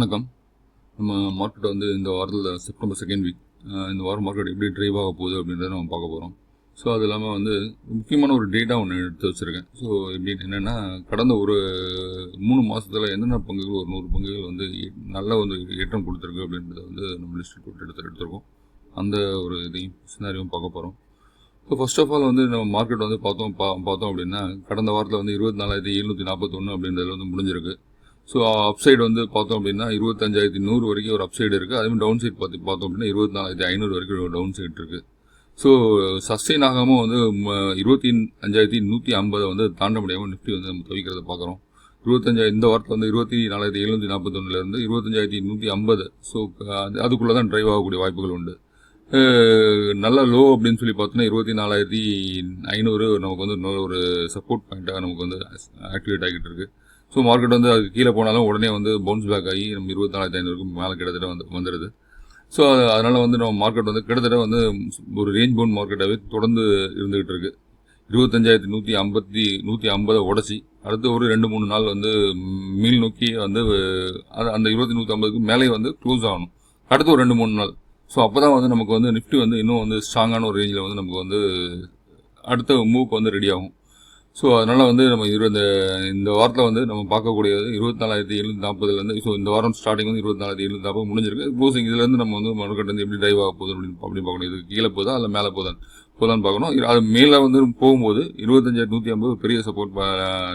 வணக்கம். நம்ம மார்க்கெட் வந்து இந்த வாரத்தில் செப்டம்பர் செகண்ட் வீக் இந்த வாரம் மார்க்கெட் எப்படி ட்ரைவ் ஆக போகுது அப்படின்றத நம்ம பார்க்க போகிறோம். ஸோ அது இல்லாமல் வந்து முக்கியமான ஒரு டேட்டா ஒன்று எடுத்து வச்சுருக்கேன். ஸோ எப்படின்னு என்னென்னா, கடந்த ஒரு 3 மாதத்தில் என்னென்ன பங்குகள் ஒரு 100 பங்குகள் வந்து நல்ல வந்து ஏற்றம் கொடுத்துருக்கு அப்படின்றத வந்து நம்ம லிஸ்ட் போட்டு எடுத்துருக்கோம். அந்த ஒரு இதையும் சினாரியும் பார்க்க போகிறோம். ஸோ ஃபர்ஸ்ட் ஆஃப் ஆல் வந்து நம்ம மார்க்கெட் வந்து பார்த்தோம் அப்படின்னா, கடந்த வாரத்தில் வந்து 24,741 அப்படின்றதுல வந்து முடிஞ்சிருக்கு. ஸோ அப்சைடு வந்து பார்த்தோம் அப்படின்னா 25,100 வரைக்கும் ஒரு அப்சைடு இருக்குது. அதேமாதிரி டவுன் சைட் பார்த்தோம் அப்படின்னா 24,500 வரைக்கும் ஒரு டவுன் சைட் இருக்குது. ஸோ சஸ்டெயின் ஆகாமல் வந்து 25,150 வந்து தாண்ட முடியாமல் நிஃப்டி வந்து நம்ம தவிக்கிறத பார்க்குறோம். இந்த வாரத்தில் வந்து 24,741 25,150. ஸோ அதுக்குள்ளே தான் ட்ரைவ் ஆகக்கூடிய வாய்ப்புகள் உண்டு. நல்ல லோ அப்படின்னு சொல்லி பார்த்தோன்னா 24,500 நமக்கு வந்து இன்னொரு ஒரு சப்போர்ட் பாயிண்ட்டாக நமக்கு வந்து ஆக்டிவேட் ஆகிட்டு இருக்குது. ஸோ மார்க்கெட் வந்து அது கீழே போனாலும் உடனே வந்து பவுன்ஸ் பேக் ஆகி நம்ம 24,500க்கு மேலே கிட்டத்தட்ட வந்துடுது. ஸோ அதனால் வந்து நம்ம மார்க்கெட் வந்து கிட்டத்தட்ட வந்து ஒரு ரேஞ்ச் பவுண்ட் மார்க்கெட்டாகவே தொடர்ந்து இருந்துகிட்டு இருக்குது. 25,150 உடச்சி அடுத்து ஒரு 2-3 நாள் வந்து மீள் நோக்கி வந்து அந்த 2150க்கு மேலே வந்து க்ளோஸ் ஆகணும். அடுத்து ஒரு 2-3 நாள். ஸோ அப்போ தான் வந்து நமக்கு வந்து நிஃப்டி வந்து இன்னும் வந்து ஸ்ட்ராங்கான ஒரு ரேஞ்சில் வந்து நமக்கு வந்து அடுத்த மூவ்க்கு வந்து ரெடி ஆகும். ஸோ அதனால் வந்து நம்ம இந்த வாரத்தில் வந்து நம்ம பார்க்கக்கூடியது 24,740 ஸோ இந்த வாரம் ஸ்டார்டிங் வந்து 24,740 முடிஞ்சிருக்கு. க்ளோசிங் இதுலேருந்து நம்ம வந்து மார்க்கெட் வந்து எப்படி ட்ரைவ் ஆக போகுது அப்படின்னு பார்க்கணும். இது கீழே போதா இல்லை மேலே போதான்னு பார்க்கணும். அது மேலே வந்து போகும்போது 25,150 பெரிய சப்போர்ட்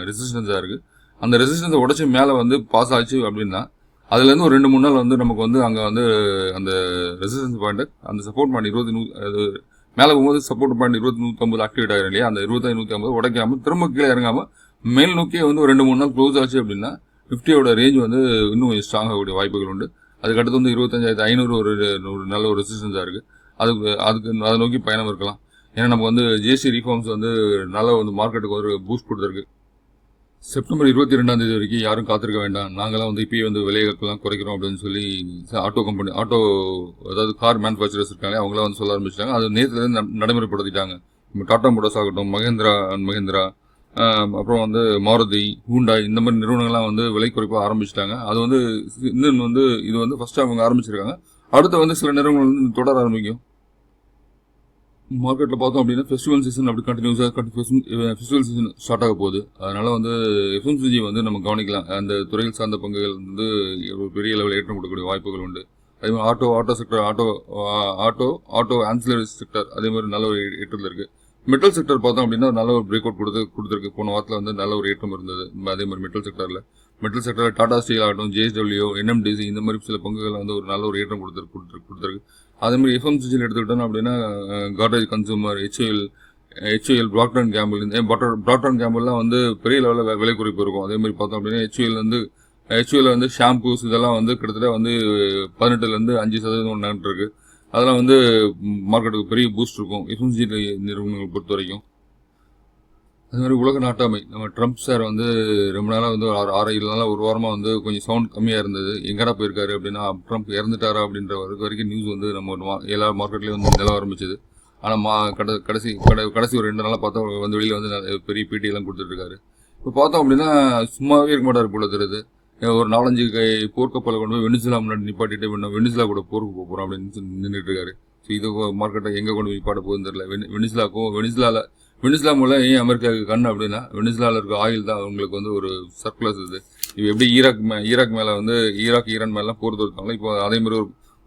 ரெசிஸ்டன்ஸாக இருக்குது. அந்த ரெசிஸ்டன்ஸை உடச்சி மேலே வந்து பாஸ் ஆச்சு அப்படின்னா அதுலேருந்து ஒரு 2-3 நாள் வந்து நமக்கு வந்து அங்கே வந்து அந்த ரெசிஸ்டன்ஸ் பாயிண்ட் அந்த சப்போர்ட் பாயிண்ட் மேலே போகும்போது சப்போர்ட் பாயிண்ட் 20,150 ஆக்டிவேட் ஆகிடும் இல்லையா. அந்த 25,150 உடைக்காமல் திரும்ப கீழே இறங்காமல் மேல் நோக்கியே வந்து ஒரு 2-3 நாள் க்ளோஸ் ஆச்சு அப்படின்னா நிஃப்டியோட ரேஞ்ச் வந்து இன்னும் கொஞ்சம் ஸ்ட்ராங் ஆகக்கூடிய வாய்ப்புகள் உண்டு. அதுக்கடுத்து வந்து 25,500 ஒரு நல்ல ஒரு ரெசிஸ்டன்ஸாக இருக்குது. அதுக்கு அதை நோக்கி பயணம் இருக்கலாம். ஏன்னா நம்ம வந்து ஜிஎஸ்டி ரீஃபார்ம்ஸ் வந்து நல்ல வந்து மார்க்கெட்டுக்கு ஒரு பூஸ்ட் கொடுத்துருக்கு. செப்டம்பர் 22 வரைக்கும் யாரும் காத்திருக்க வேண்டாம், நாங்களாம் வந்து இப்பயே வந்து விலைகளுக்கெல்லாம் குறைக்கிறோம் அப்படின்னு சொல்லி ஆட்டோ அதாவது கார் மேனுஃபேக்சரர்ஸ் இருக்காங்க, அவங்களாம் வந்து சொல்ல ஆரம்பிச்சிட்டாங்க. அது நேற்றுலேருந்து நடைமுறைப்படுத்திட்டாங்க. டாடா மோட்டார்ஸ் ஆகட்டும், மஹேந்திரா அப்புறம் வந்து மாருதி, ஹூண்டாய் இந்த மாதிரி நிறுவனங்கள்லாம் வந்து விலை குறைப்பாக ஆரம்பிச்சிட்டாங்க. அது வந்து இன்னும் வந்து இது வந்து ஃபர்ஸ்ட் அவங்க ஆரம்பிச்சிருக்காங்க. அடுத்து வந்து சில நிறுவனங்கள் வந்து தொடர ஆரம்பிக்கும். மார்க்கெட்டில் பார்த்தோம் அப்படின்னா ஃபெஸ்டிவல் சீசன் அப்படி கண்டினியூஸாக ஃபெஸ்டிவல் சீசன் ஸ்டார்ட் ஆக போகுது. அதனால் வந்து எஃப்எம்சிஜி வந்து நம்ம கவனிக்கலாம். அந்த துறையில் சார்ந்த பங்குகள் வந்து ஒரு பெரிய லெவலில் ஏற்றம் கொடுக்கக்கூடிய வாய்ப்புகள் உண்டு. அதே மாதிரி auto sector, auto ancillary sector அதே மாதிரி நல்ல ஒரு ஏற்றத்தில் இருக்குது. மெட்டல் செக்டர் பார்த்தோம் அப்படின்னா நல்ல ஒரு பிரேக் அவுட் கொடுத்துருக்கு. போன வாரத்தில் வந்து நல்ல ஒரு ஏற்றம் இருந்தது. அதே மாதிரி மெட்டல் செக்டரில் டாடா ஸ்டீல் ஆகட்டும், ஜேஎஸ்டபிள்யூ, என்எம்டிசி இந்த மாதிரி சில பங்குகள் வந்து ஒரு நல்ல ஒரு ஏற்றம் கொடுத்துருக்கு. அதே மாதிரி எஃப்எம்சிஜியில் எடுத்துக்கிட்டோம் அப்படின்னா கார்டேஜ் கன்சூமர், ஹெச்ஓஎல், ப்ராக்டர் அண்ட் கேம்பிள்லாம் வந்து பெரிய லெவலில் விலை குறைப்பு இருக்கும். அதே மாதிரி பார்த்தோம் அப்படின்னா ஹெச்ஓஎல் வந்து ஷாம்பூஸ் இதெல்லாம் வந்து கிட்டத்தட்ட வந்து 18% 5% நகர்ந்து இருக்கு. அதெல்லாம் வந்து மார்க்கெட்டுக்கு பெரிய பூஸ்ட் இருக்கும் எஃப்எம்சிஜி நிறுவனங்கள் பொறுத்த வரைக்கும். அது மாதிரி உலக நாட்டாமை நம்ம ட்ரம்ப் சார் வந்து ரொம்ப நாளாக வந்து 6-7 நாளாக ஒரு வாரமாக வந்து கொஞ்சம் சவுண்ட் கம்மியாக இருந்தது. எங்கடா போயிருக்காரு அப்படின்னா ட்ரம்ப் இறந்துட்டாரா அப்படின்ற வரைக்கும் நியூஸ் வந்து நம்ம எல்லா மார்க்கெட்லேயும் வந்து நிலவ ஆரம்பிச்சது. ஆனால் கடைசி ஒரு 2 நாளாக பார்த்தா வந்து வெளியில் வந்து பெரிய பேட்டியெல்லாம் கொடுத்துட்ருக்காரு. இப்போ பார்த்தோம் அப்படின்னா சும்மாவே இருக்க மாட்டார் போல தெரியுது. ஒரு 4-5 போர்க்கப்பலை கொண்டு போய் வெனிசுலா முன்னாடி நிப்பாட்டிட்டு வெனிசுலா கூட போருக்கு போகிறோம் அப்படின்னு நின்றுட்டு இருக்காரு. ஸோ இது மார்க்கெட்டை எங்கே கொண்டு போய் நிப்பாட்ட போகுதுன்னு தெரியல. வெனிசுலா மூலம் ஏன் அமெரிக்காவுக்கு கண் அப்படின்னா வெனிசுலாவில் இருக்க ஆயில் தான் அவங்களுக்கு வந்து ஒரு சர்ப்ளஸ். இது எப்படி ஈராக் மேலே வந்து ஈரான் மேலாம் போர் தொடுத்தாங்களோ இப்போ அதே மாதிரி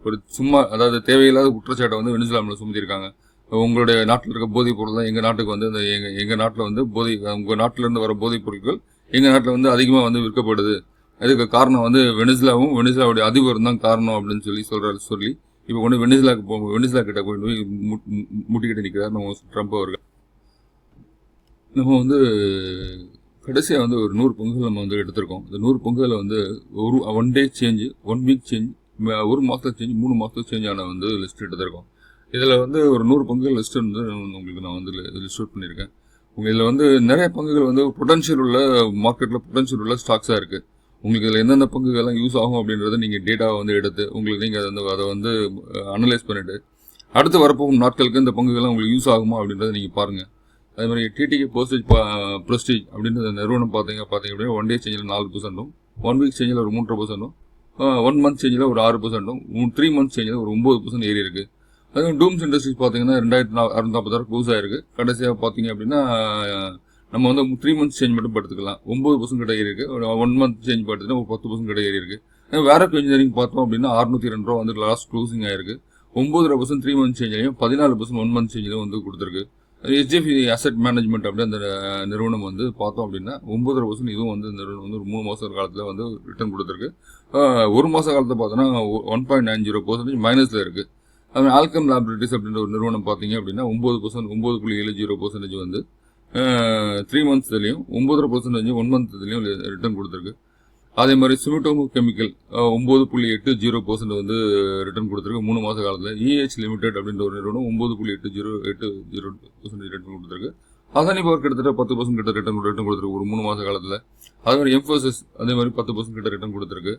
ஒரு சும்மா அதாவது தேவையில்லாத குற்றச்சாட்டை வந்து வெனிசுலா மேலே சுமத்திருக்காங்க. உங்களுடைய நாட்டில் இருக்க போதைப் பொருள் தான் எங்கள் நாட்டுக்கு வந்து எங்கள் நாட்டில் வந்து உங்கள் நாட்டிலேருந்து வர போதைப் பொருட்கள் எங்கள் நாட்டில் வந்து அதிகமாக வந்து விற்கப்படுது. அதுக்கு காரணம் வந்து வெனிசுலாவுடைய அதிபர் தான் காரணம் அப்படின்னு சொல்லி இப்போ கொண்டு வெனிசுலா கிட்ட கொண்டு போய் முட்டிக்கிட்டு நிற்கிறார் நம்ம ட்ரம்ப் அவர்கள். நம்ம வந்து கடைசியாக வந்து ஒரு 100 பங்குகள் நம்ம வந்து எடுத்திருக்கோம். இந்த 100 பங்குகளை வந்து ஒரு 1 டே சேஞ்சு, 1 வீக் சேஞ்ச், 1 மாதத்துக்கு சேஞ்ச், 3 மாதத்துக்கு சேஞ்ச் ஆன வந்து லிஸ்ட் எடுத்திருக்கோம். இதில் வந்து ஒரு 100 பங்குகள் லிஸ்ட் வந்து உங்களுக்கு நான் வந்து லிஸ்ட் அவுட் பண்ணியிருக்கேன். இதில் வந்து நிறைய பங்குகள் வந்து மார்க்கெட்டில் பொட்டன்ஷியல் உள்ள ஸ்டாக்ஸாக இருக்குது. உங்களுக்கு இதில் எந்தெந்த பங்குகள்லாம் யூஸ் ஆகும் அப்படின்றத நீங்கள் டேட்டாவை வந்து எடுத்து உங்களுக்கு நீங்கள் அதை வந்து அனலைஸ் பண்ணிவிட்டு அடுத்து வரப்போகும் நாட்களுக்கு இந்த பங்குகள்லாம் உங்களுக்கு யூஸ் ஆகுமா அப்படின்றத நீங்கள் பாருங்கள். அதே மாதிரி டிடிகே ப்ரெஸ்டீஜ் அப்படின்ற நிறுவனம் பார்த்தீங்க அப்படின்னா 1 டே சேஞ்சில் 4%, 1 வீக் சேஞ்சில் ஒரு 3%, 1 மந்த் சேஞ்சில் ஒரு 6%, 3 மந்த் சேஞ்சில் ஒரு 9% ஏறி இருக்கு. அதுவும் டூம்ஸ் இண்டஸ்ட்ரீஸ் பார்த்தீங்கன்னா 2640 க்ளோஸ் ஆயிருக்கு. கடைசியாக பார்த்தீங்க அப்படின்னா நம்ம வந்து 3 மந்த்ஸ் சேஞ்ச் மட்டும் படுத்துக்கலாம். 9% கிட்ட ஏறி இருக்கு. 1 மந்த் சேஞ்ச் படுத்துனா ஒரு 10% கிட்ட ஏறி இருக்கு. வேரப் இன்ஜினியரிங் பார்த்தோம் அப்படின்னா 602 ரூபா வந்து லாஸ்ட் க்ளோசிங் ஆயிருக்கு. 9% 3 மந்த் சேஞ்சிலையும் 14% 1 மந்த் சேஞ்சிலும் வந்து கொடுத்துருக்கு. HDFC அசெட் மேனேஜ்மெண்ட் அப்படி அந்த நிறுவனம் வந்து பார்த்தோம் அப்படின்னா 9% இதுவும் வந்து நிறுவனம் வந்து ஒரு 3 மாத காலத்தில் வந்து ரிட்டர்ன் கொடுத்துருக்கு. ஒரு மாத காலத்தை பார்த்தோன்னா 1.90% மைனஸில் இருக்கு. அது ஆல்கம் லேபரேட்டரிஸ் அப்படின்ற ஒரு நிறுவனம் பார்த்தீங்க அப்படின்னா 9.70% வந்து 3 மந்த்ஸ்லையும் 9.5% 1 மந்த்லையும் ரிட்டர்ன் கொடுத்துருக்கு. அதே மாதிரி சுமிட்டோமோ கெமிக்கல் 9.80% வந்து ரிட்டர்ன் கொடுத்துருக்கு 3 மாத காலத்தில். EH லிமிடெட் அப்படின்ற ஒரு நிறுவனம் 9.80% ரிட்டர்ன் கொடுத்துருக்கு. அதானி பவர் கிட்டத்தட்ட 10% கிட்ட ரிட்டர்ன் கொடுத்துருக்கு ஒரு 3 மாத காலத்தில். அதே மாதிரி எம்ஃபோசிஸ் அதே மாதிரி 10% கிட்ட ரிட்டர்ன் கொடுத்துருக்கு.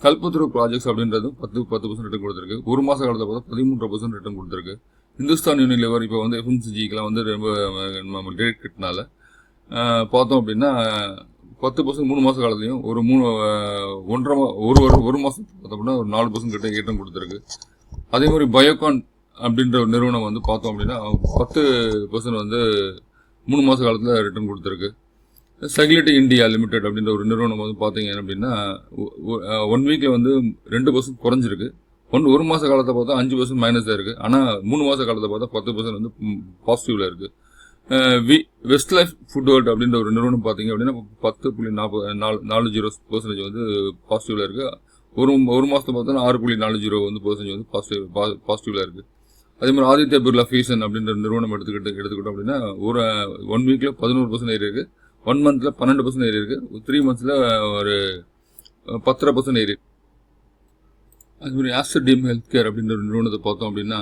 கல்பத்ரு ப்ராஜெக்ட்ஸ் அப்படின்றது 10% ரிட்டர்ன் கொடுத்துருக்கு. ஒரு மாத காலத்தில் பார்த்தா 13% ரிட்டர்ன் கொடுத்துருக்கு. இந்துஸ்தான் யூனிலிவர் இப்போ வந்து FMCGக்கெலாம் வந்து ரொம்ப டேட் கிட்டனால பார்த்தோம் அப்படின்னா 10% 3 மாத காலத்துலையும் ஒரு ஒரு மாதம் பார்த்தோம்னா ஒரு 4% கிட்ட ஏற்றம் கொடுத்துருக்கு. அதே மாதிரி பயோகான் அப்படின்ற ஒரு நிறுவனம் வந்து பார்த்தோம் அப்படின்னா 10% வந்து 3 மாத காலத்தில் ரிட்டர்ன் கொடுத்துருக்கு. சைக்லிட்டி இந்தியா லிமிடெட் அப்படின்ற ஒரு நிறுவனம் வந்து பார்த்தீங்க அப்படின்னா 1 வீக்கில் வந்து 2% குறைஞ்சிருக்கு. ஒரு மாத காலத்தை பார்த்தா 5% மைனஸாக இருக்குது. ஆனால் 3 மாத காலத்தை பார்த்தா 10% வந்து பாசிட்டிவில் இருக்குது. வெஸ்ட் லைஃப் ஃபுட் வேர்ல்ட் அப்படின்ற ஒரு நிறுவனம் பார்த்தீங்க அப்படின்னா 10.40% வந்து பாசிட்டிவ்ல இருக்கு. ஒரு மாசத்தை பார்த்தா 6.40 வந்து % வந்து பாசிட்டிவ்ல இருக்கு. அதே மாதிரி ஆதித்யா பிர்லா ஃபீஷன் அப்படின்ற நிறுவனம் எடுத்துக்கிட்டோம் அப்படின்னா ஒரு 1 வீக்ல 11% ஏறி இருக்கு. 1 மந்த்ல 12% ஏறி இருக்கு. 3 மந்த்ஸ்ல ஒரு 10% ஏறி. அது மாதிரி ஆஸ்டர் டீம் ஹெல்த் கேர் அப்படின்ற ஒரு நிறுவனத்தை பார்த்தோம் அப்படின்னா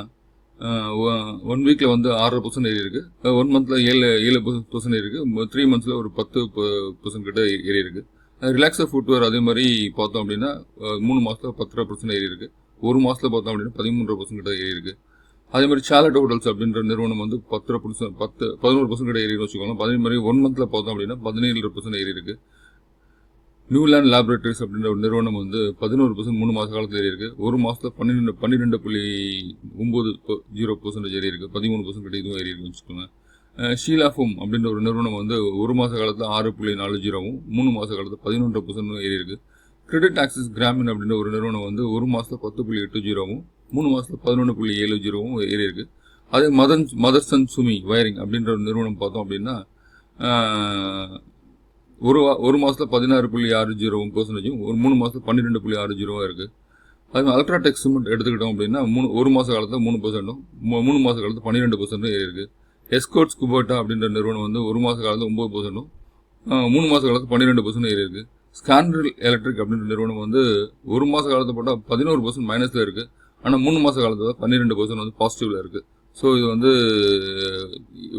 1 வீக்ல வந்து 6% ஏறி இருக்கு. 1 மந்த்ல 7% இருக்கு. 3 மந்த்ஸ்ல ஒரு 10% கிட்ட ஏறி இருக்கு. ரிலாக்ஸர் ஃபுட்வேர் அதே மாதிரி பார்த்தோம் அப்படின்னா 3 மாசத்துல 10% ஏறி இருக்கு. ஒரு மாசத்துல பார்த்தோம் அப்படின்னா 13% கிட்ட ஏறி இருக்கு. அதே மாதிரி சாலட் ஹோட்டல்ஸ் அப்படின்ற நிறுவனம் வந்து 11% கிட்ட ஏறி வச்சுக்கோங்க. அதே மாதிரி 1 மந்த்ல பார்த்தோம் அப்படின்னா 17% ஏறி இருக்கு. நியூலாண்ட் லேபரேட்டரிஸ் அப்படின்ற ஒரு நிறுவனம் வந்து 11% 3 மாத காலத்தில் ஏறி இருக்கு. ஒரு மாசத்துல 12.90% ஏறி இருக்கு. 13% கிட்ட இதுவும் ஏறி இருக்குன்னு வச்சுக்கோங்க. ஷீலா ஃபோம் அப்படின்ற ஒரு நிறுவனம் வந்து ஒரு மாத காலத்தில் 6.40%, 3 மாத காலத்தில் 11% ஏறி இருக்கு. கிரெடிட் ஆக்சிஸ் கிராமின் அப்படின்ற ஒரு நிறுவனம் வந்து ஒரு மாசத்துல 10.80%, 3 மாசத்துல 11.70% ஏறி இருக்கு. அதே மதர்சன் சுமி வயரிங் அப்படின்ற ஒரு நிறுவனம் பார்த்தோம் அப்படின்னா ஒரு மாசத்துல 16.60%, ஒரு 3 மாசத்துல 12.60% இருக்கு. அதே மாதிரி அல்ட்ராடெக் சிமெண்ட் எடுத்துக்கிட்டோம் அப்படின்னா ஒரு மாச காலத்துல 3%, 3 மாச காலத்துல 12% ஏறி இருக்கு. எஸ்கோட்ஸ் குபோட்டா அப்படின்ற நிறுவனம் வந்து ஒரு மாச காலத்துல 9%, 3 மாச காலத்துல 12% ஏறி இருக்கு. ஸ்காண்டல் எலக்ட்ரிக் அப்படின்ற நிறுவனம் வந்து ஒரு மாச காலத்தை போட்டால் 11% மைனஸ்ல இருக்கு. ஆனால் 3 மாச காலத்துல 12% வந்து பாசிட்டிவ்ல இருக்கு. ஸோ இது வந்து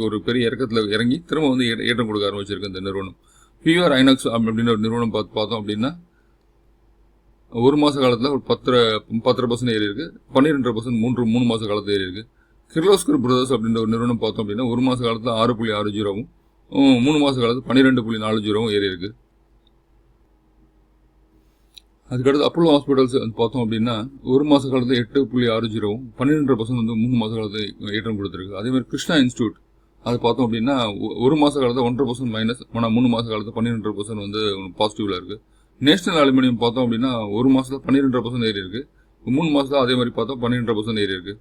ஒரு பெரிய இறக்கத்தில் இறங்கி திரும்ப வந்து ஏற்றம் கொடுக்க ஆரம்பிச்சிருக்கு இந்த நிறுவனம். பியூர் ஐநாக்ஸ் அப்படின்ற ஒரு நிறுவனம் பார்த்தோம் அப்படின்னா ஒரு மாச காலத்தில் ஒரு 10% ஏறி இருக்கு. 12% 3 மாச காலத்தில் ஏறி இருக்கு. கிர்லோஸ்கர் பிரதர்ஸ் அப்படின்ற ஒரு நிறுவனம் பார்த்தோம் அப்படின்னா ஒரு மாச காலத்தில் 6.60%, 3 மாச காலத்தில் 12.40% ஏறி இருக்கு. அதுக்கடுத்து அப்போலோ ஹாஸ்பிட்டல்ஸ் பார்த்தோம் அப்படின்னா ஒரு மாச காலத்தில் 8.60%, 12% வந்து 3 மாச காலத்தில் ஏற்றம் கொடுத்துருக்கு. அதே மாதிரி கிருஷ்ணா இன்ஸ்டியூட் அது பார்த்தோம் அப்படின்னா ஒரு மாச காலத்தில் 1.5% மைனஸ், ஆனால் 3 மாச காலத்தில் 12% வந்து பாசிட்டிவ்ல இருக்கு. நேஷனல் அலுமினியம் பார்த்தோம் அப்படின்னா ஒரு மாசத்துல 12% ஏறி இருக்கு. 3 மாசத்துல அதே மாதிரி பார்த்தோம் 12% ஏறி இருக்கு.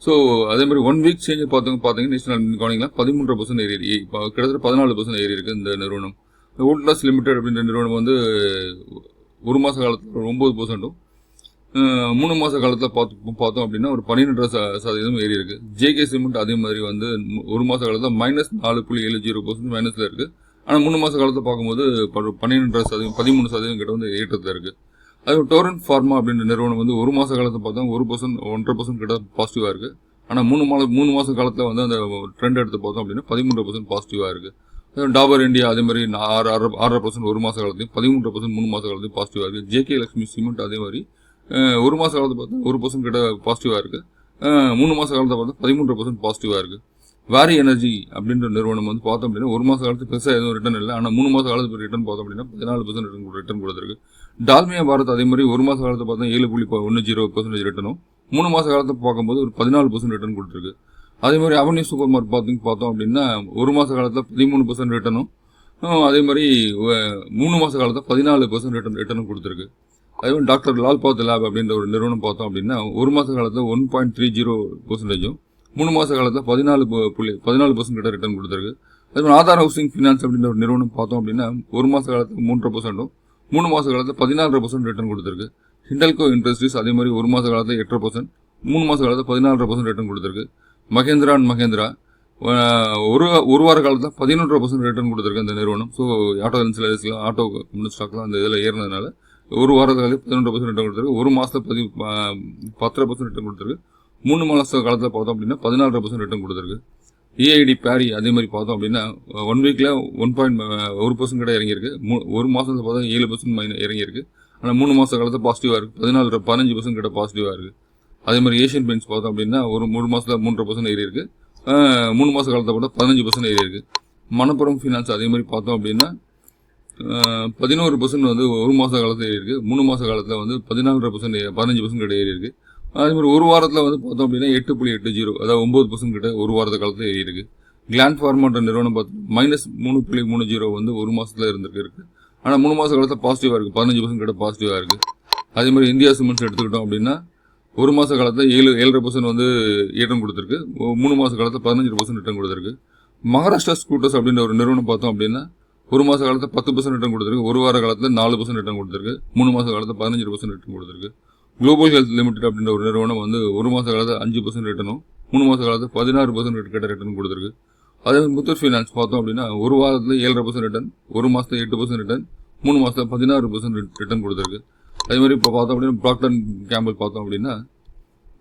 ஸோ அதே மாதிரி 1 வீக் சேஞ்ச் பார்த்தீங்கன்னா நேஷனல் அலுமினியம் கவனிக்கலாம் 13% ஏறி கிட்டத்தட்ட 14% ஏறி இருக்கு இந்த நிறுவனம். வோல்டாஸ் லிமிடெட் அப்படின்ற நிறுவனம் வந்து ஒரு மாச காலத்தில் 9%, 3 மாச காலத்தில் பார்த்தோம் அப்படின்னா ஒரு 12% ஏறி இருக்கு. ஜேகே சிமெண்ட் அதே மாதிரி வந்து ஒரு மாச காலத்தில் -4.70% மைனஸ்ல இருக்கு. ஆனால் 3 மாச காலத்தில் பார்க்கும்போது 12%, 13% கிட்ட வந்து ஏற்றத்தில் இருக்கு. அதே டோரன் ஃபார்மா அப்படின்ற நிறுவனம் வந்து ஒரு மாச காலத்தை பார்த்தா 1% கிட்ட பாசிட்டிவா இருக்கு. ஆனால் 3 மாச காலத்தில் வந்து அந்த ட்ரெண்ட் எடுத்து பார்த்தோம் அப்படின்னா 13% பாசிட்டிவா இருக்கு. டாபர் இந்தியா அதே மாதிரி 6% ஒரு மாச காலத்தையும் 13% 3 மாச காலத்தையும் பாசிட்டிவா இருக்கு. ஜேகே லட்சுமி சிமெண்ட் அதே மாதிரி ஒரு மாச காலத்தை பார்த்தா 1% கிட்ட பாசிட்டிவா இருக்கு. 3 மாச காலத்தை பார்த்தா 13% பாசிட்டிவா இருக்கு. வாரி எனர்ஜி அப்படின்ற நிறுவனம் வந்து பார்த்தோம் அப்படின்னா ஒரு மாத காலத்துக்கு பெருசாக எதுவும் ரிட்டர்ன் இல்லை. ஆனால் 3 மாத காலத்துக்கு ரிட்டர்ன் பார்த்தோம் அப்படின்னா 14% ரிட்டர்ன் கொடுத்துருக்கு. டால்மியா பாரத் அதே மாதிரி ஒரு மாத காலத்தை பார்த்தா 7.10% ரிட்டர்னும் 3 மாத காலத்தை பார்க்கும்போது ஒரு 14% ரிட்டர்ன் கொடுத்துருக்கு. அதே மாதிரி அவென்யூ சூப்பர் மார்க்கெட் பார்த்தோம் அப்படின்னா ஒரு மாத காலத்தில் 13% ரிட்டர்னும் அதே மாதிரி 3 மாத காலத்தில் 14% ரிட்டர்னும் கொடுத்துருக்கு. அதே மாதிரி டாக்டர் லால் பாத் லேப் அப்படின்ற ஒரு நிறுவனம் பார்த்தோம் அப்படின்னா ஒரு மாத காலத்தில் 1.30% 3 மாத காலத்தில் 14% கிட்ட ரிட்டர்ன் கொடுத்துருக்கு. அதே மாதிரி ஆதார் ஹவுசிங் ஃபினான்ஸ் அப்படின்ற ஒரு நிறுவனம் பார்த்தோம் அப்படின்னா ஒரு மாத காலத்தில் 3%, 3 மாத காலத்தில் 16% ரிட்டர்ன் கொடுத்துருக்கு. ஹிண்டல்கோ இண்டஸ்ட்ரீஸ் அதே மாதிரி ஒரு மாத காலத்தில் 8%, 3 மாத காலத்தில் 16% ரிட்டர்ன் கொடுத்துருக்கு. மகேந்திரா அண்ட் மகேந்திரா ஒரு வார காலத்தில் 11% ரிட்டர்ன் கொடுத்துருக்கு இந்த நிறுவனம். ஸோ ஆட்டோ இன்சூரன்ஸ்லாம் ஆட்டோ ஸ்டாக்லாம் அந்த இதில் ஏறினதுனால ஒரு வாரத்துக்காலே 11% ரிட்டர்ன் கொடுத்துருக்கு. ஒரு மாதத்தில் 10% ரிட்டர்ன் கொடுத்துருக்கு. 3 மாத காலத்தில் பார்த்தோம் அப்படின்னா 16% ரிட்டர்ன் கொடுத்துருக்கு. ஏஐடி பேரி அதே மாதிரி பார்த்தோம் அப்படின்னா 1 வீக்கில் 1% கிட்ட இறங்கியிருக்கு. ஒரு மாதத்தில் பார்த்தா 7% இறங்கியிருக்கு. ஆனால் 3 மாத காலத்தில் பாசிட்டிவாக இருக்குது. 15% கிட்ட பாசிட்டிவாக இருக்குது. அதே மாதிரி ஏஷியன் பெயிண்ட்ஸ் பார்த்தோம் அப்படின்னா ஒரு 3 மாதத்தில் 3% ஏறி இருக்கு. 3 மாத காலத்தை பார்த்தா 15% ஏறி இருக்கு. மணப்புரம் ஃபினான்ஸ் அதே மாதிரி பார்த்தோம் அப்படின்னா 11% வந்து ஒரு மாத காலத்தில் ஏறி இருக்கு. 3 மாத காலத்தில் வந்து 15% கிட்ட ஏறி இருக்கு. அதே மாதிரி ஒரு வாரத்தில் வந்து பார்த்தோம் அப்படின்னா 8.80 அதாவது 9% கிட்ட ஒரு வாரத்து காலத்தில் ஏறி இருக்கு. கிளாண்ட் ஃபார்மான்ற நிறுவனம் பார்த்தோம் -3.30 வந்து ஒரு மாதத்தில் இருக்கு. ஆனால் 3 மாத காலத்தில் பாசிட்டிவாக இருக்குது. 15% கிட்ட பாசிட்டிவாக இருக்குது. அதே மாதிரி இந்தியா சிமெண்ட்ஸ் எடுத்துக்கிட்டோம் அப்படின்னா ஒரு மாத காலத்தில் 7.5% வந்து ஏற்றம் கொடுத்துருக்கு. 3 மாத காலத்தில் 15% ரிட்டர்ன் கொடுத்துருக்கு. மகாராஷ்டிரா ஸ்கூட்டர்ஸ் அப்படின்ற ஒரு நிறுவனம் பார்த்தோம் அப்படின்னா ஒரு மாத காலத்தில் 10% ரிட்டர்ன் கொடுத்துருக்கு. ஒரு வார காலத்தில் 4% ரிட்டர்ன் கொடுத்துருக்கு. 3 மாத காலத்தில் 15% ரிட்டர்ன் கொடுத்துருக்கு. குளோபல் ஹெல்த் லிமிடெட் அப்படின்ற ஒரு நிறுவனம் வந்து ஒரு மாத காலத்தில் 5% ரிட்டர்னும் 3 மாத காலத்தில் 16% கிட்ட ரிட்டர்ன் கொடுத்துருக்கு. அதே மாதிரி முத்தூட் ஃபைனான்ஸ் பார்த்தோம் அப்படின்னா ஒரு வாரத்தில் 7.5% ரிட்டர்ன், ஒரு மாதத்தில் 8% ரிட்டர்ன், 3 மாதத்தில் 16% ரிட்டர்ன் கொடுத்துருக்கு. அதே மாதிரி இப்போ பார்த்தோம் அப்படின்னா ப்ராக்டர் கேம்பிள் பார்த்தோம் அப்படின்னா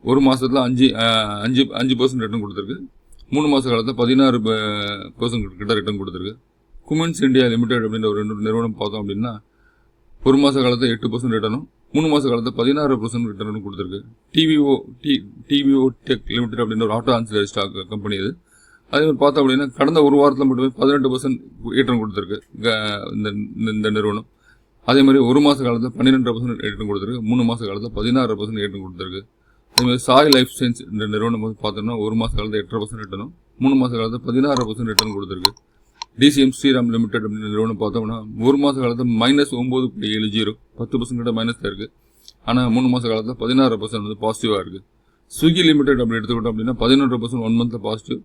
ஒரு மாதத்தில் 5% ரிட்டர்ன் கொடுத்துருக்கு. 3 மாத காலத்தில் 16% கிட்ட ரிட்டர்ன் கொடுத்துருக்கு. குமின்ஸ் இந்தியா லிமிடெட் அப்படின்ற ஒரு நிறுவனம் பார்த்தோம் அப்படின்னா ஒரு மாத காலத்தில் 8% ரிட்டர்னும் 3 மாத காலத்தில் 16% ரிட்டர்னும் கொடுத்துருக்கு. டிவிஓ டெக் லிமிடெட் அப்படின்ற ஒரு ஆட்டோ ஆன்சிலரி ஸ்டாக் கம்பெனி இது. அதே மாதிரி பார்த்தோம் அப்படின்னா கடந்த ஒரு வாரத்தில் மட்டுமே 18% ஏற்றம் கொடுத்துருக்கு இந்த நிறுவனம். அதே மாதிரி ஒரு மாத காலத்தில் 12% ஏற்றம் கொடுத்துருக்கு. 3 மாத காலத்தில் 16% ஏற்றம் கொடுத்துருக்கு. அதே மாதிரி சாய் லைஃப் சயின்ஸ் இந்த நிறுவனம் வந்து பார்த்தோம்னா ஒரு மாத காலத்தில் 8% ரிட்டர்னும் 3 மாத காலத்தில் 16% ரிட்டர்ன் கொடுத்துருக்கு. டிசிஎம் ஸ்ரீராம் லிமிடெட் அப்படின்ற நிறுவனம் பார்த்தோம்னா ஒரு மாத காலத்தில் -9.70 10% கிட்ட மைனஸில் இருக்குது. ஆனால் 3 மாத காலத்தில் 16% வந்து பாசிட்டிவாக இருக்குது. ஸ்விக்கி லிமிடெட் அப்படி எடுத்துக்கிட்டோம் அப்படின்னா 11% 1 மந்த்தில் பாசிட்டிவ்,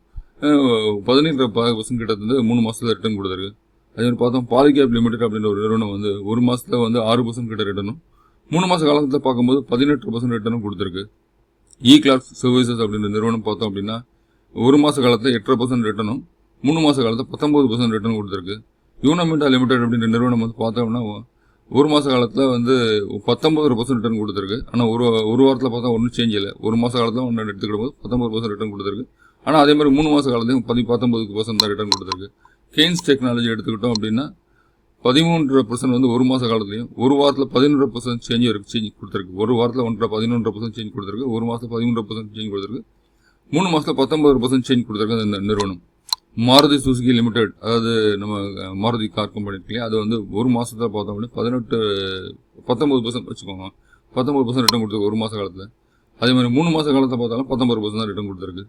17% கிட்ட வந்து 3 மாதத்தில் ரிட்டர்ன் கொடுத்துருக்கு. அதே மாதிரி பார்த்தோம் பாலிகேப் லிமிடெட் அப்படின்ற ஒரு நிறுவனம் வந்து ஒரு மாதத்தில் வந்து 6% கிட்ட ரிட்டர்னும் 3 மாத காலத்தில் பார்க்கும்போது 18% ரிட்டர்னும் கொடுத்துருக்கு. கிளார்க் சர்வீசஸ் அப்படின்ற நிறுவனம் பார்த்தோம் அப்படின்னா ஒரு மாத காலத்தில் 8% ரிட்டர்னும் 3 மாத காலத்தில் 19% ரிட்டர்ன் கொடுத்துருக்கு. யூனமிண்டா லிமிடெட் அப்படின்ற நிறுவனம் வந்து பார்த்தோம்னா ஒரு மாத காலத்தில் வந்து 19% ரிட்டர்ன் கொடுத்துருக்கு. ஆனால் ஒரு வாரத்தில் பார்த்தா ஒன்றும் சேஞ்ச் இல்லை. ஒரு மாத காலத்தில் ஒன்று எடுத்துக்கிடும் போது 19% ரிட்டர்ன் கொடுத்துருக்கு. ஆனால் அதே மாதிரி 3 மாத காலத்தையும் 19% தான் ரிட்டர்ன் கொடுத்துருக்கு. கெய்ன்ஸ் டெக்னாலஜி எடுத்துக்கிட்டோம் அப்படின்னா 13% வந்து ஒரு மாத காலத்துலையும் ஒரு வாரத்தில் 11% சேஞ்ச் கொடுத்துருக்கு. ஒரு வாரத்தில் 11% சேஞ்ச் கொடுத்துருக்கு. ஒரு மாதத்தில் 13% சேஞ்ச் கொடுத்துருக்கு. 3 மாதத்தில் 19% சேஞ்ச் கொடுத்துருக்கு இந்த நிறுவனம். மாருதி சுசுகி லிமிடெட் அதாவது நம்ம மாருதி கார் கம்பெனி இருக்கு, அது வந்து ஒரு மாதத்தில் பார்த்தோம் அப்படின்னா 19% வச்சுக்கோங்க, 19% ரிட்டர்ன் கொடுத்துருக்கு ஒரு மாத காலத்தில். அதே மாதிரி 3 மாத காலத்தை பார்த்தாலும் 19% தான் ரிட்டர்ன் கொடுத்துருக்கு.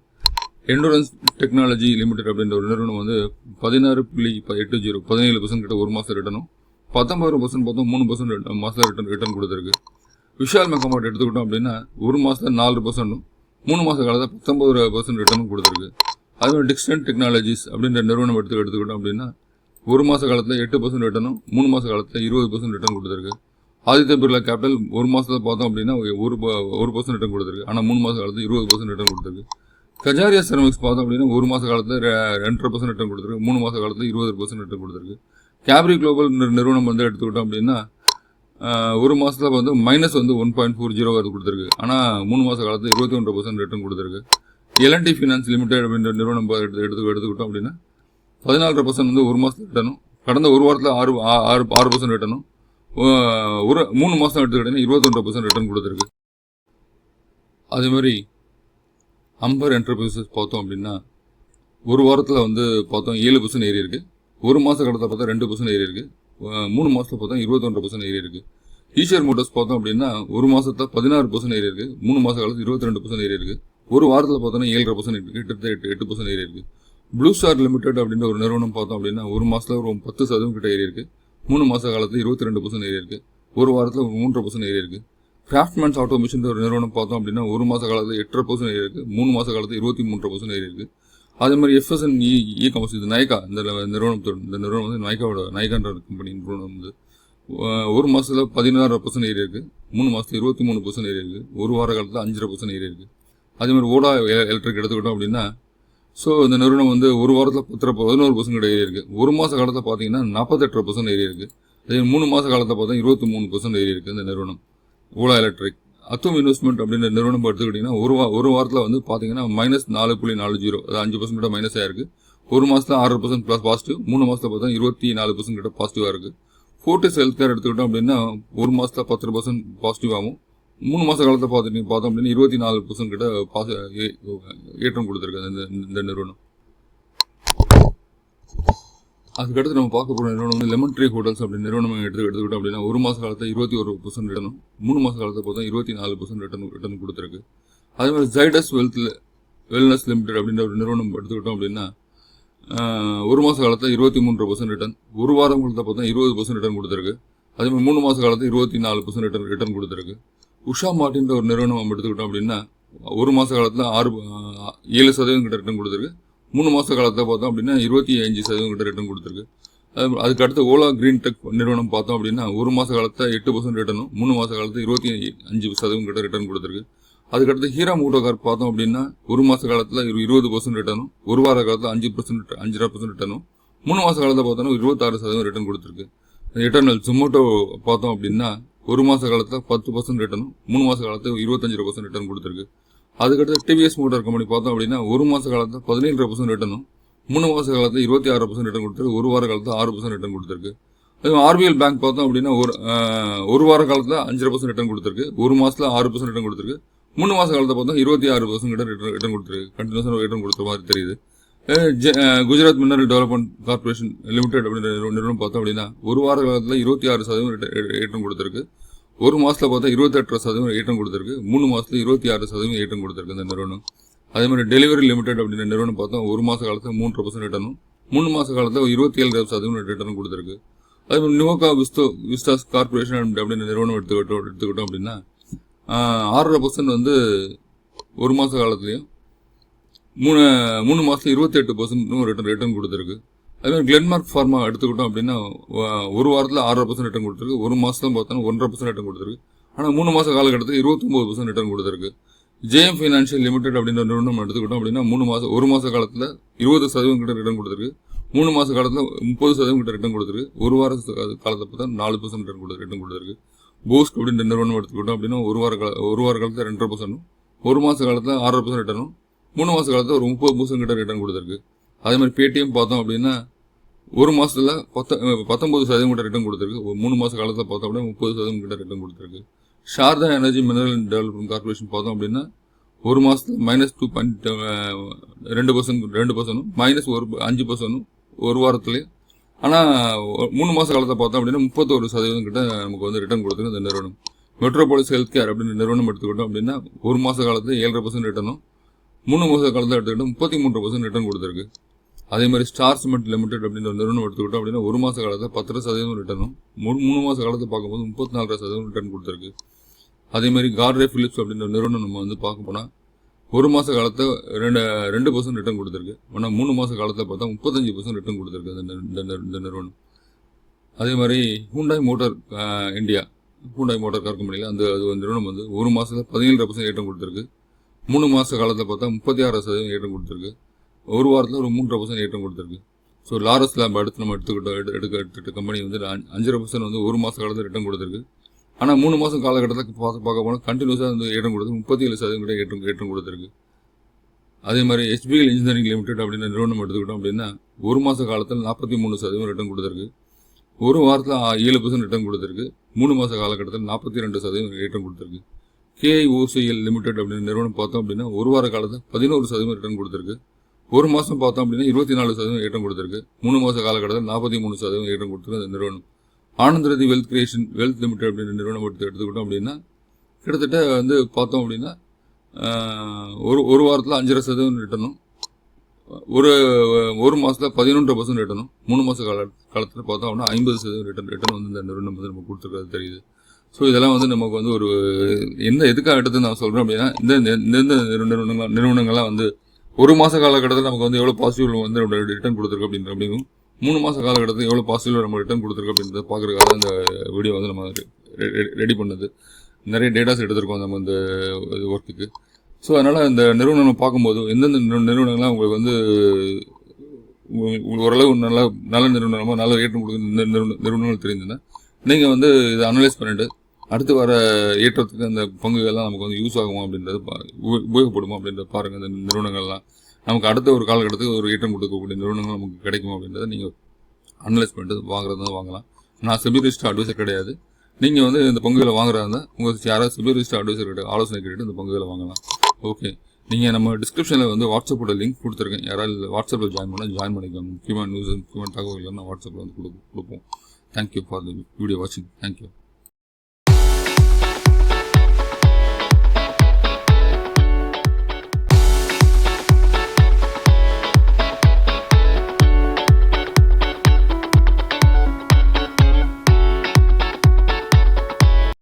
எண்டூரன்ஸ் டெக்னாலஜி லிமிடெட் அப்படின்ற ஒரு நிறுவனம் வந்து 16.80 17% கிட்ட ஒரு மாதம் ரிட்டர்னும் 19% பார்த்தோம் 3% மாதம் ரிட்டர்ன் கொடுத்துருக்கு. விஷால் மெகாமார்ட் எடுத்துக்கிட்டோம் அப்படின்னா ஒரு மாதத்தில் 4%, 3 மாத காலத்தில் 19% ரிட்டர்னும் கொடுத்துருக்கு. அதே மாதிரி டிக்ஸ்டன் டெக்னாலஜிஸ் அப்படின்ற நிறுவனம் எடுத்துக்கிட்டோம் அப்படின்னா ஒரு மாத காலத்தில் 8% ரிட்டர்னும் 3 மாத காலத்தில் 20% ரிட்டர்ன் கொடுத்துருக்கு. ஆதித்ய பிர்லா கேபிட்டல் ஒரு மாதத்தில் பார்த்தோம் அப்படின்னா 1% ரிட்டர்ன் கொடுத்துருக்கு. ஆனால் 3 மாத காலத்தில் 20% ரிட்டர்ன் கொடுத்துருக்கு. கஜாரியா செரமிக்ஸ் பார்த்தோம் அப்படின்னா ஒரு மாத காலத்தில் 2% ரிட்டர்ன் கொடுத்துருக்கு. 3 மாத காலத்தில் 20% ரிட்டர்ன் கொடுத்துருக்கு. கேப்ரி குளோபல் நிறுவனம் வந்து எடுத்துக்கிட்டோம் அப்படின்னா ஒரு மாதத்தில் வந்து -1.40 கொடுத்துருக்கு. ஆனால் 3 மாத காலத்தில் 21% ரிட்டர்ன் கொடுத்துருக்கு. எல்என்டி ஃபினான்ஸ் லிமிடெட் அப்படின்ற நிறுவனம் எடுத்துக்கிட்டோம் அப்படின்னா 14% வந்து ஒரு மாதத்தில் ரிட்டர்னும், கடந்த ஒரு வாரத்தில் 6% ரிட்டர்னும், ஒரு 3 மாதம் எடுத்துக்கிட்டீங்கன்னா 21% ரிட்டர்ன் கொடுத்துருக்கு. அதே மாதிரி அம்பர் என்டர்பிரைசஸ் பார்த்தோம் அப்படின்னா ஒரு வாரத்தில் வந்து பார்த்தோம் 7% ஏறி இருக்கு. ஒரு மாத காலத்தில் பார்த்தா 2% ஏறி இருக்கு. 3 மாதத்தில் பார்த்தா 21% ஏறி இருக்கு. ஈஷர் மோட்டார்ஸ் பார்த்தோம் அப்படின்னா ஒரு மாதத்தில் 16% ஏறி இருக்கு. 3 மாத காலத்தில் 22% ஏறி இருக்கு. ஒரு வாரத்தில் பார்த்தோன்னா 7.5% இருக்கு. கிட்டத்தட்ட 8% ஏறி இருக்கு. ப்ளூ ஸ்டார் லிமிடெட் அப்படின்ற ஒரு நிறுவனம் பார்த்தோம் அப்படின்னா ஒரு மாதத்தில் ஒரு 10% கிட்ட ஏறி இருக்கு. 3 மாத காலத்தில் 22% ஏறி இருக்கு. ஒரு வாரத்தில் ஒரு 3% ஏறி இருக்கு. கிராஃப்ட்மேன்ஸ் ஆட்டோமேஷன் ஒரு நிறுவனம் பார்த்தோம் அப்படின்னா ஒரு மாத காலத்தில் 8% ஏறி இருக்கு. 3 மாத காலத்தில் 23% ஏறி இருக்கு. அதே மாதிரி எஃப்எஸ்என்இ காமர்ஸ், இது நைகா, இந்த நிறுவனம் வந்து நைகான்ற கம்பெனி நிறுவனம் வந்து ஒரு மாதத்தில் 16% ஏறி இருக்கு. 3 மாதத்தில் 23% ஏறி இருக்கு. ஒரு வார காலத்தில் 5% ஏறி இருக்கு. அதே மாதிரி ஓடா எலக்ட்ரிக் எடுத்துக்கிட்டோம் அப்படின்னா ஸோ இந்த நிறுவனம் வந்து ஒரு வாரத்தில் 11% கிட்ட ஏறி இருக்கு. ஒரு மாத காலத்தில் பார்த்தீங்கன்னா 48% ஏறி இருக்கு. அதே 3 மாத காலத்தில் பார்த்தா 23% ஏறி இருக்கு இந்த நிறுவனம் ஓலா எலக்ட்ரிக். அத்தும் இன்வெஸ்ட்மெண்ட் அப்படின்ற நிறுவனம் எடுத்துக்கிட்டிங்கன்னா ஒரு வாரத்தில் வந்து பார்த்தீங்கன்னா -4.40, அது 5% கிட்ட மைனஸ் ஆயிருக்கு. ஒரு மாதத்தில் 6% ப்ளஸ் பாசிட்டிவ். 3 மாதத்தில் பார்த்தா 24% கிட்ட பாசிட்டிவாக இருக்குது. ஃபோர்டிஸ் ஹெல்த் கேர் எடுத்துக்கிட்டோம் அப்படின்னா ஒரு மாதத்தில் 10% பாசிட்டிவாகவும் 3 மாத காலத்தை பார்த்தோம் அப்படின்னா 24% கிட்ட ஏற்றம் கொடுத்துருக்கு இந்த நிறுவனம். அதுக்கடுத்து நம்ம பார்க்க போகிற நிறுவனம் வந்து லெமன் ட்ரீ ஹோட்டல்ஸ் அப்படி நிறுவனம் எடுத்துக்கிட்டோம் அப்படின்னா ஒரு மாத காலத்தில் 21% ரிட்டனும் 3 மாத காலத்தை பார்த்தா 24% ரிட்டர்ன் கொடுத்துருக்கு. அதே மாதிரி ஜைடஸ் வெல்னஸ் லிமிடெட் அப்படின்ற ஒரு நிறுவனம் எடுத்துக்கிட்டோம் அப்படின்னா ஒரு மாத காலத்தில் 23% ரிட்டர்ன், ஒரு வாரம் காலத்தை பார்த்தா 20% ரிட்டர்ன் கொடுத்துருக்கு. அதே மாதிரி 3 மாத காலத்தில் 24% ரிட்டர்ன் கொடுத்துருக்கு. உஷா மார்ட்டின்ற ஒரு நிறுவனம் நம்ம எடுத்துக்கிட்டோம் அப்படின்னா ஒரு மாத காலத்தில் 7% கிட்ட ரிட்டர்ன் கொடுத்துருக்கு. 3 மாத காலத்தில் பார்த்தோம் அப்படின்னா 25% கிட்ட ரிட்டர்ன் கொடுத்துருக்கு. அதுக்கு அடுத்து ஓலா கிரீன் டெக் நிறுவனம் பார்த்தோம் அப்படின்னா ஒரு மாத காலத்தில் 8% ரிட்டர்னும் 3 மாத காலத்தில் 25% கிட்ட ரிட்டர்ன் கொடுத்துருக்கு. அதுக்கடுத்து ஹீரா மோட்டோ கார் பார்த்தோம் அப்படின்னா ஒரு மாத காலத்தில் 20% ரிட்டர்னும் ஒரு வார காலத்தில் 5% ரிட்டர்னும் 3 மாத காலத்தில் பார்த்தோன்னா 26% ரிட்டர்ன் கொடுத்துருக்கு. எட்டர்னல் ஜொமேட்டோ பார்த்தோம் அப்படின்னா ஒரு மாத காலத்தில் 10% ரிட்டர்னும் 3 மாத காலத்தில் 25% ரிட்டர்ன் கொடுத்துருக்கு. அதுக்கடுத்து டிவிஎஸ் மோட்டார் கம்பெனி பார்த்தோம் அப்படின்னா ஒரு மாத காலத்தில் 17% ரிட்டர்னும் 3 மாத காலத்தில் 26% ரிட்டர்ன் கொடுத்துருக்கு. ஒரு வார காலத்தில் 6% ரிட்டர்ன் கொடுத்துருக்கு. ஆர்பிஎல் பேங்க் பார்த்தோம் அப்படின்னா ஒரு வார காலத்தில் 5% ரிட்டர்ன் கொடுத்துருக்கு. ஒரு மாதத்தில் 6% ரிட்டர்ன் கொடுத்துருக்கு. 3 மாத காலத்தை பார்த்தா 26% கிட்ட ரிட்டர்ன் கொடுத்துருக்கு. கண்டினியூஸாக ரிட்டர்ன் கொடுத்த மாதிரி தெரியுது. Gujarat mineral development corporation limited அப்படின்ற நிறுவனம் பார்த்தோம் அப்படின்னா ஒரு வார காலத்தில் 26% ஏற்றம் கொடுத்துருக்கு. ஒரு மாதத்தில் பார்த்தா 28% ஏற்றம் கொடுத்துருக்கு. 3 மாதத்தில் 26% ஏற்றம் கொடுத்துருக்கு இந்த நிறுவனம். அதே மாதிரி டெலிவரி லிமிடெட் அப்படின்ற நிறுவனம் பார்த்தா ஒரு மாத காலத்தில் 3% ரிட்டர்னும் 3 மாத காலத்தில் 27% ரிட்டர்னும் கொடுத்துருக்கு. அதே மாதிரி நிவோகா விஸ்டாஸ் கார்பரேஷன் அப்படின்ற நிறுவனம் எடுத்துக்கிட்டோம் அப்படின்னா 6% வந்து ஒரு மாத காலத்துலையும் 3 மாதத்தில் 28% ரிட்டர்ன் கொடுத்துருக்கு. அதே மாதிரி கிளென்மார்க் ஃபார்மா எடுத்துக்கிட்டோம் அப்படின்னா ஒரு வாரத்தில் 6% ரிட்டர்ன் கொடுத்துருக்கு. ஒரு மாதத்தில் பார்த்தோன்னா 1.5% ரிட்டர்ன் கொடுத்துருக்கு. ஆனால் 3 மாத காலகட்டத்துக்கு 29% ரிட்டர்ன் கொடுத்துருக்கு. ஜேஎம் ஃபைனான்ஷியல் லிமிடெட் அப்படின்ற நிறுவனம் எடுத்துக்கிட்டோம் அப்படின்னா ஒரு மாத காலத்தில் 20% கிட்ட ரிட்டர்ன் கொடுத்துருக்கு. 3 மாத காலத்தில் 30% கிட்ட ரிட்டர்ன் கொடுத்துருக்கு. ஒரு வார காலத்தை பார்த்தா 4% ரிட்டர்ன் கொடுத்துருக்கு. போஸ்க் அப்படின்ற நிறுவனம் எடுத்துக்கிட்டோம் அப்படின்னா ஒரு வார காலத்தில் 2.5%, ஒரு மாத காலத்தில் 6% ரிட்டர்னும் 3 மாத காலத்தில் ஒரு 30% கிட்ட ரிட்டர்ன் கொடுத்துருக்கு. அதே மாதிரி பேடிஎம் பார்த்தோம் அப்படின்னா ஒரு மாதத்தில் 19% கிட்ட ரிட்டர்ன் கொடுத்துருக்கு. 3 மாத காலத்தில் பார்த்தோம் அப்படின்னா 30% கிட்ட ரிட்டர்ன் கொடுத்துருக்கு. Sharada energy mineral development corporation பார்த்தோம் அப்படின்னா ஒரு மாதத்தில் -2.2%, -5% ஒரு வாரத்துலேயே. ஆனால் 3 மாத காலத்தை பார்த்தோம் அப்படின்னா 31% கிட்ட நமக்கு வந்து ரிட்டர்ன் கொடுத்துருக்கு இந்த நிறுவனம். மெட்ரோபாலிஸ் ஹெல்த் கேர் அப்படின்ற நிறுவனம் எடுத்துக்கிட்டோம் அப்படின்னா ஒரு மாத காலத்தில் 7.5% ரிட்டர்னும் 3 மாத காலத்தில் எடுத்துக்கிட்டோம் 33% ரிட்டர்ன் கொடுத்துருக்கு. அதே மாதிரி ஸ்டார் சிமெண்ட் லிமிடெட் அப்படின்ற நிறுவனம் எடுத்துக்கிட்டோம் அப்படின்னா ஒரு மாத காலத்தில் 10% ரிட்டர்னும் 3 மாத காலத்தை பார்க்கும்போது 34% ரிட்டர்ன் கொடுத்துருக்கு. அதே மாதிரி கார்ட்ரே பிலிப்ஸ் அப்படின்ற நிறுவனம் நம்ம வந்து பார்க்க போனால் ஒரு மாத காலத்தை 2% ரிட்டர்ன் கொடுத்துருக்கு. ஆனால் 3 மாத காலத்தில் பார்த்தா 35% ரிட்டர்ன் கொடுத்துருக்கு இந்த நிறுவனம். அதே மாதிரி ஹூண்டாய் மோட்டார் கார் கம்பெனியில் அது நிறுவனம் வந்து ஒரு மாதத்தில் 17% ஏற்றம் கொடுத்துருக்கு. 3 மாத காலத்தில் பார்த்தா 36% ஏற்றம் கொடுத்துருக்கு. ஒரு வாரத்தில் ஒரு 3% ஏற்றம் கொடுத்துருக்கு. ஸோ லாரஸ் லேப் அடுத்து நம்ம எடுத்துக்கிட்ட கம்பெனி வந்து 5% வந்து ஒரு மாத காலத்தில் ரிட்டர்ன் கொடுத்துருக்கு. ஆனால் 3 மாதம் காலகட்டத்தில் பார்க்க போனால் கண்டினியூஸாக வந்து ஏற்றம் கொடுத்து 37% ஏற்றம் கொடுத்துருக்கு. அதே மாதிரி HBL இன்ஜினியரிங் லிமிடெட் அப்படின்ற நிறுவனம் எடுத்துக்கிட்டோம் அப்படின்னா ஒரு மாத காலத்தில் 43% ரிட்டர்ன் கொடுத்துருக்கு. ஒரு வாரத்தில் 7% ரிட்டர்ன் கொடுத்துருக்கு. 3 மாத காலகட்டத்தில் 42% ஏற்றம் கொடுத்துருக்கு. KIOCL லிமிடெட் அப்படின்ற நிறுவனம் பார்த்தோம் அப்படின்னா ஒரு வார காலத்தில் 11% ரிட்டர்ன் கொடுத்துருக்கு. ஒரு மாதம் பார்த்தோம் அப்படின்னா 24% ஏற்றம் கொடுத்துருக்கு. 3 மாத காலகட்டத்தில் 43% ஏற்றம் கொடுத்துருக்கு அந்த நிறுவனம். ஆனந்த் ரதி வெல்த் கிரியேஷன் வெல்த் லிமிடெட் அப்படின்ற நிறுவனம் எடுத்துக்கிட்டோம் அப்படின்னா கிட்டத்தட்ட வந்து பார்த்தோம் அப்படின்னா ஒரு வாரத்தில் 5.5% ரிட்டர்னும், ஒரு மாதத்தில் 11% ரிட்டர்னும், 3 மாத காலத்தில் பார்த்தோம் அப்படின்னா 50% ரிட்டர்ன் வந்து இந்த நிறுவனம் வந்து நமக்கு கொடுத்துருக்கிறது தெரியுது. ஸோ இதெல்லாம் வந்து நமக்கு வந்து ஒரு எதுக்காக எடுத்து நான் சொல்கிறேன் அப்படின்னா இந்த நிறுவனங்கள்லாம் வந்து ஒரு மாத காலகட்டத்தில் நமக்கு வந்து எவ்வளோ பாசிட்டிவ் வந்து நம்ம ரிட்டர்ன் கொடுத்துருக்கு அப்படிங்கும், 3 மாத காலகட்டத்தில் எவ்வளோ பாசிட்டிவ் நம்ம ரிட்டர்ன் கொடுத்துருக்கு அப்படின்றத பார்க்குறதுக்காக இந்த வீடியோ வந்து நம்ம ரெடி பண்ணது. நிறைய டேட்டாஸ் எடுத்திருக்கோம் நம்ம இந்த ஒர்க்குக்கு. ஸோ அதனால் இந்த நிறுவனம் பார்க்கும்போது எந்தெந்த நிறுவனங்கள்லாம் உங்களுக்கு வந்து ஓரளவு நல்ல நிறுவனமோ நல்ல ஏற்றம் கொடுக்குற இந்த நிறுவனங்கள் தெரிஞ்சுன்னா நீங்கள் வந்து இதை அனலைஸ் பண்ணிவிட்டு அடுத்து வர ஏற்றத்துக்கு அந்த பங்குகள்லாம் நமக்கு வந்து யூஸ் ஆகுமா அப்படின்றது உபயோகப்படுமா அப்படின்றத பாருங்கள். இந்த நிறுவனங்கள்லாம் நமக்கு அடுத்த ஒரு காலகட்டத்துக்கு ஒரு ஏற்றம் கொடுக்கக்கூடிய நிறுவனங்கள் நமக்கு கிடைக்குமா அப்படின்றத நீங்கள் அனலைஸ் பண்ணிட்டு வாங்குறது வாங்கலாம். நான் செபி ரிஜிஸ்டர்ட் அட்வைசர் கிடையாது. நீங்கள் வந்து இந்த பங்குகளை வாங்குறதா இருந்தால் உங்களுக்கு யாராவது செபி ரிஜிஸ்டர்ட் அட்வைசர் கிட்ட ஆலோசனை கேட்டுட்டு இந்த பங்குகளை வாங்கலாம். ஓகே, நீங்கள் நம்ம டிஸ்கிரிப்ஷனில் வந்து வாட்ஸ்அப்போட லிங்க் கொடுத்துருக்கேன். யாராவது வாட்ஸ்அப்பில் ஜாயின் பண்ணிக்கோங்க. முக்கியமான நியூஸ் முக்கியமான தகவல்கள் நான் வாட்ஸ்அப்பில் வந்து கொடுப்போம். தேங்க்யூ ஃபார் த வீடியோ வாட்சிங். தேங்க்யூ.